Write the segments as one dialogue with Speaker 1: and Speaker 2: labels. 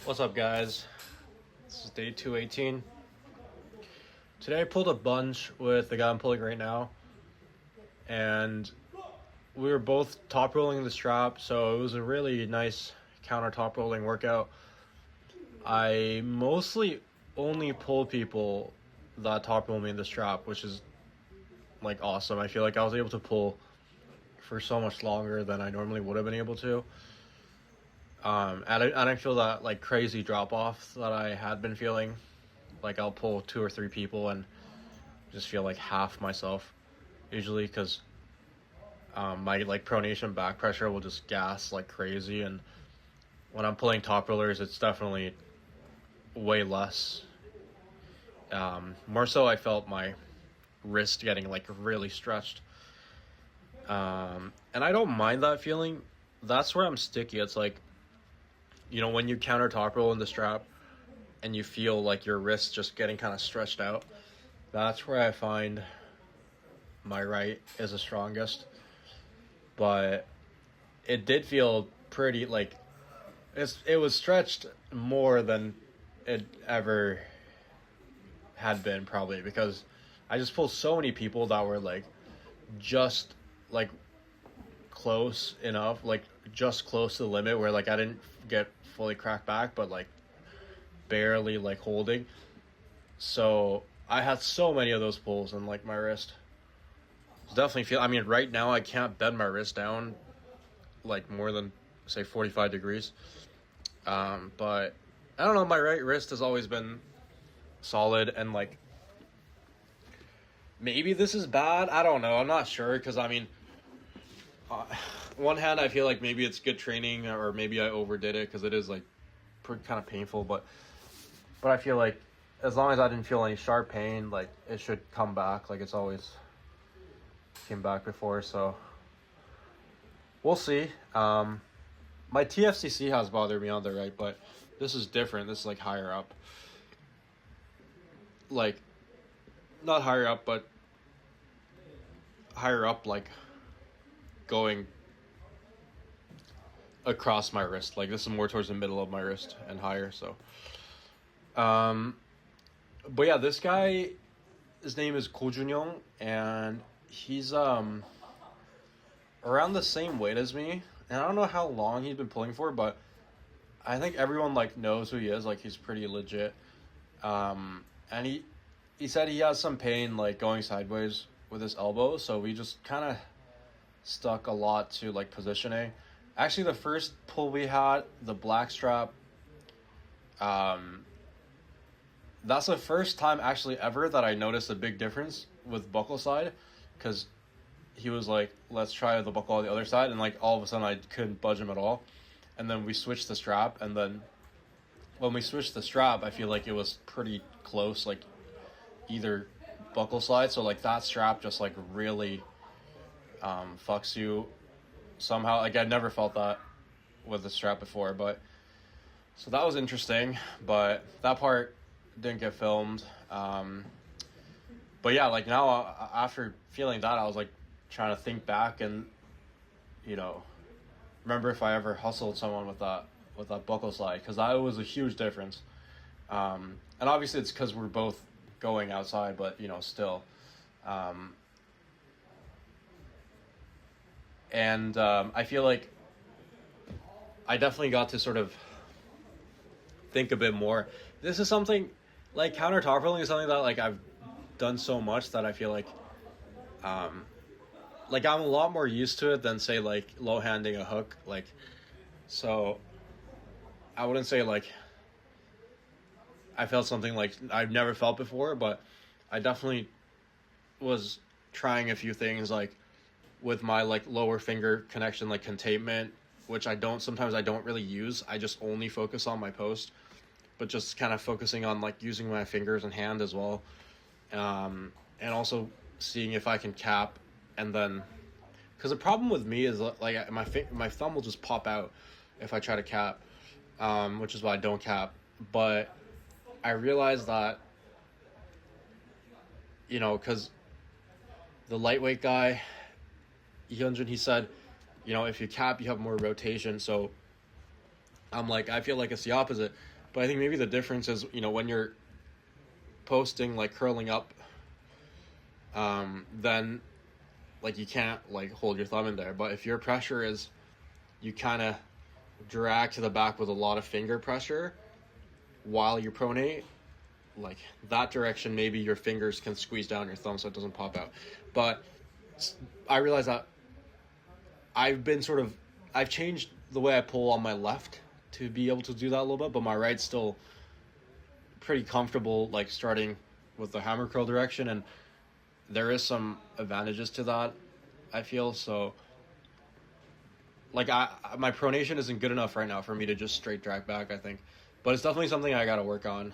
Speaker 1: What's up, guys? This is day 218. Today I pulled a bunch with the guy I'm pulling right now, and we were both top rolling the strap, so it was a really nice counter top rolling workout. I mostly only pull people that top roll me in the strap, which is like awesome. I feel like I was able to pull for so much longer than I normally would have been able to. And I feel that like crazy drop off that I had been feeling. Like I'll pull two or three people and just feel like half myself usually because my like pronation back pressure will just gas like crazy, and when I'm pulling top rollers, it's definitely way less. More so, I felt my wrist getting like really stretched, and I don't mind that feeling. That's where I'm sticky. It's like, when you counter top roll in the strap and you feel like your wrist just getting kind of stretched out, that's where I find my right is the strongest. But it did feel pretty like it was stretched more than it ever had been, probably because I just pulled so many people that were like just like close enough, like just close to the limit where like I didn't get fully cracked back, but like barely like holding. So I had so many of those pulls, and like my wrist definitely feel. I mean, right now I can't bend my wrist down like more than say 45 degrees. But I don't know. My right wrist has always been solid, and like maybe this is bad. I don't know. I'm not sure because I mean, one hand I feel like maybe it's good training, or maybe I overdid it because it is like kind of painful. But I feel like as long as I didn't feel any sharp pain, like it should come back. Like it's always came back before, so we'll see. My TFCC has bothered me on the right, but this is different. This is like higher up. Like, not higher up, but higher up, like going across my wrist. Like this is more towards the middle of my wrist and higher, so. But yeah, this guy, his name is Ko Junyoung, and he's around the same weight as me, and I don't know how long he's been pulling for, but I think everyone like knows who he is. Like he's pretty legit. And he said he has some pain like going sideways with his elbow, so we just kind of stuck a lot to like positioning. Actually, the first pull we had, the black strap, that's the first time actually ever that I noticed a big difference with buckle side, because he was like, let's try the buckle on the other side, and like all of a sudden I couldn't budge him at all. And then we switched the strap, and then when we switched the strap, I feel like it was pretty close, like either buckle slide. So like that strap just like really fucks you somehow. Like I never felt that with the strap before, but so that was interesting. But that part didn't get filmed. But yeah, like now after feeling that, I was like trying to think back and remember if I ever hustled someone with that buckle slide, because that was a huge difference. And obviously it's because we're both going outside, but still. And I feel like I definitely got to sort of think a bit more. This is something like counter top rolling is something that like I've done so much that I feel like I'm a lot more used to it than say like low handing a hook. Like, so I wouldn't say like I felt something like I've never felt before, but I definitely was trying a few things like with my like lower finger connection, like containment, which sometimes I don't really use. I just only focus on my post, but just kind of focusing on like using my fingers and hand as well. And also seeing if I can cap, and then because the problem with me is like my thumb will just pop out if I try to cap, which is why I don't cap. But I realized that because the lightweight guy Hyunjin, he said if you cap you have more rotation, so I'm like, I feel like it's the opposite. But I think maybe the difference is, when you're posting like curling up, then like you can't like hold your thumb in there. But if your pressure is, you kind of drag to the back with a lot of finger pressure while you pronate, like that direction, maybe your fingers can squeeze down your thumb so it doesn't pop out. But I realize that I've changed the way I pull on my left to be able to do that a little bit, but my right's still pretty comfortable, like starting with the hammer curl direction, and there is some advantages to that, I feel. So like my pronation isn't good enough right now for me to just straight drag back, I think, but it's definitely something I gotta work on.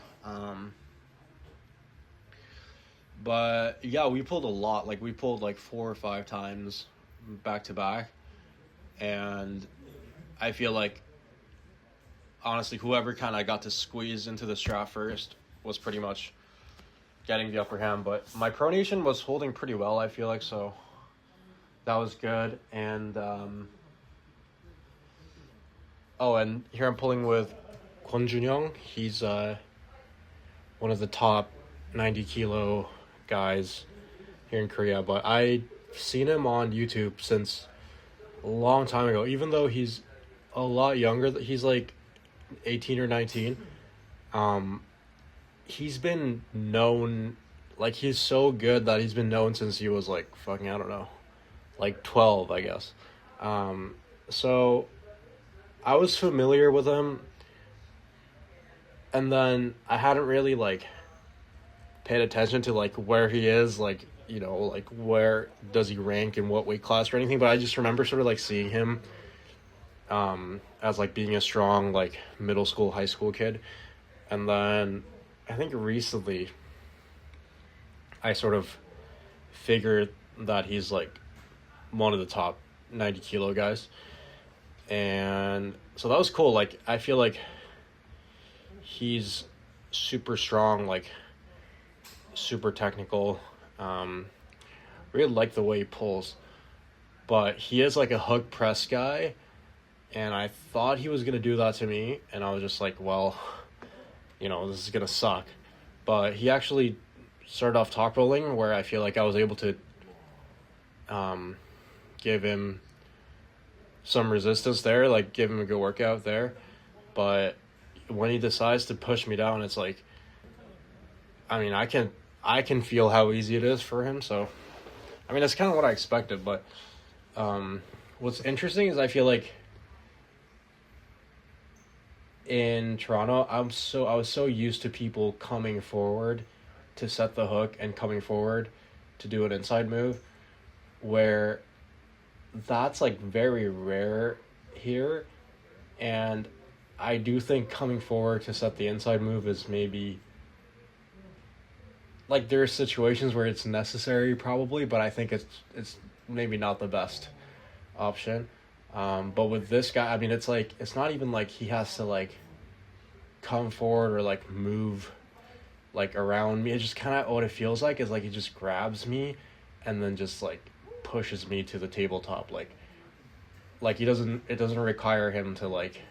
Speaker 1: But yeah, we pulled a lot. Like we pulled like 4 or 5 times back to back, and I feel like honestly whoever kind of got to squeeze into the strap first was pretty much getting the upper hand. But my pronation was holding pretty well, I feel like, so that was good. And and here I'm pulling with Kwon Junyoung. He's one of the top 90 kilo guys here in Korea, but I've seen him on YouTube since a long time ago, even though he's a lot younger. He's like 18 or 19. He's been known, like he's so good that he's been known since he was like fucking, I don't know, like 12, I guess. So I was familiar with him, and then I hadn't really like paid attention to like where he is, like, like where does he rank in what weight class or anything, but I just remember sort of like seeing him as like being a strong like middle school, high school kid. And then I think recently I sort of figured that he's like one of the top 90 kilo guys, and so that was cool. Like I feel like he's super strong, like super technical. Really like the way he pulls, but he is like a hook press guy, and I thought he was gonna do that to me, and I was just like, well, this is gonna suck. But he actually started off top rolling, where I feel like I was able to give him some resistance there, like give him a good workout there. But when he decides to push me down, it's like, I mean, I can feel how easy it is for him. So, I mean, that's kind of what I expected. But what's interesting is I feel like in Toronto, I was so used to people coming forward to set the hook and coming forward to do an inside move, where that's like very rare here. And I do think coming forward to set the inside move is maybe, like, there are situations where it's necessary probably, but I think it's maybe not the best option. But with this guy, I mean, it's like, it's not even like he has to like come forward or like move like around me. It's just kind of what it feels like is like he just grabs me and then just like pushes me to the tabletop. Like it doesn't require him to like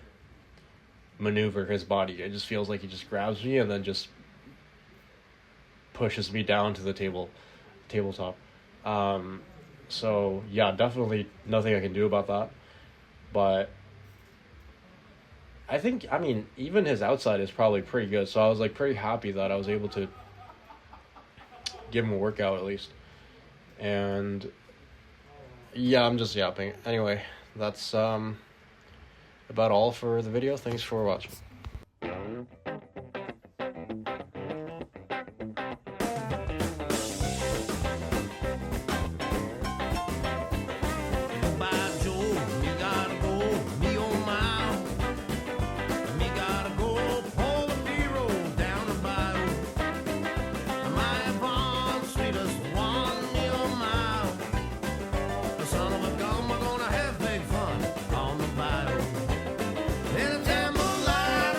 Speaker 1: maneuver his body. It just feels like he just grabs me and then just pushes me down to the tabletop. So yeah, definitely nothing I can do about that. But I think, I mean, even his outside is probably pretty good. So I was like pretty happy that I was able to give him a workout at least. And yeah, I'm just yapping. Anyway, that's about all for the video. Thanks for watching.
Speaker 2: Anytime moonlight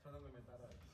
Speaker 2: 전환 걸면 따라하기.